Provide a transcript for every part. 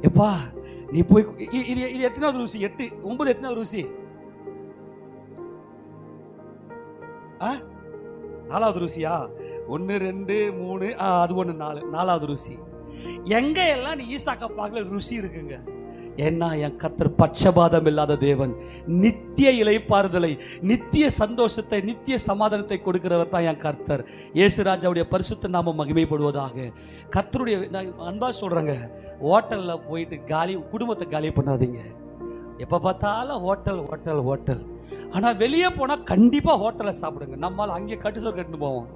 எப்பா நீ போய் இது இது எத்தனாவது ருசி? 8 9 எத்தனாவது ருசி? 4வது ருசியா? 1 2 3 அது 1 4 4வது ருசி. எங்க எல்லாம் நீ ஈசாக்க பார்க்கல ருசி இருக்குங்க. ஏன்னா என் கர்த்தர் பட்சபாதம் இல்லாத தேவன், நித்திய இளைப்பாறுதலை, நித்திய சந்தோஷத்தை, நித்திய சமாதானத்தை கொடுக்கிறவர் தான் என் கர்த்தர். இயேசுராஜாவுடைய பரிசுத்த நாமம் மகிமைப்படுவதாக. கர்த்தருடைய அன்பா சொல்றேங்க, ஹோட்டலில் போயிட்டு குடும்பத்தை காலி பண்ணாதீங்க. எப்போ பார்த்தாலும் ஹோட்டல் ஹோட்டல் ஹோட்டல். ஆனால் வெளியே போனால் கண்டிப்பாக ஹோட்டலில் சாப்பிடுங்க. நம்மளால் அங்கே கட்டுசோறு கட்டுன்னு போவோம்.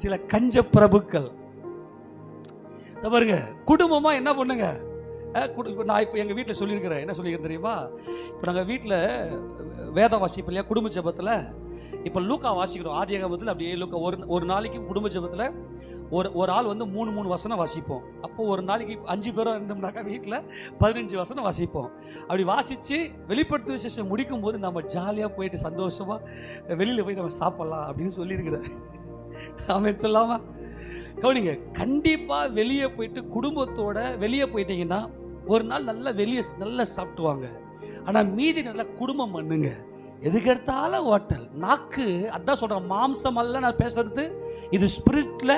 சில கஞ்ச பிரபுக்கள் பாருங்க, குடும்பமா என்ன பண்ணுங்க. நான் இப்போ எங்கள் வீட்டில் சொல்லியிருக்கிறேன். என்ன சொல்லியிருக்கேன் தெரியுமா? இப்போ நாங்கள் வீட்டில் வேதம் வாசிப்போம் இல்லையா குடும்ப ஜெபத்தில். இப்போ லூக்கா வாசிக்கிறோம். ஆதியாகமத்தில் அப்படியே லூக்கா ஒரு நாளைக்கு குடும்ப ஜெபத்தில் ஒரு ஆள் வந்து 3 வசனம் வாசிப்போம். அப்போ ஒரு நாளைக்கு 5 பேரும் இருந்தோம்னாக்கா வீட்டில் 15 வசனம் வாசிப்போம். அப்படி வாசித்து வெளிப்படுத்த விசேஷம் முடிக்கும் போது நம்ம ஜாலியாக போயிட்டு சந்தோஷமாக வெளியில் போய் நம்ம சாப்பிட்லாம் அப்படின்னு சொல்லியிருக்கிறேன். ஆமென் சொல்லாமா? கவனிங்க, கண்டிப்பாக வெளியே போயிட்டு குடும்பத்தோட வெளியே போயிட்டீங்கன்னா ஒரு நாள் நல்லா சாப்பிட்டுவாங்க. ஆனால் மீதி நல்லா குடும்பம் பண்ணுங்க. எதுக்கு எடுத்தாலும் ஹோட்டல். நாக்கு அதான் சொல்கிறேன், மாம்சம் அல்ல நான் பேசுறது, இது ஸ்பிரிட்டில்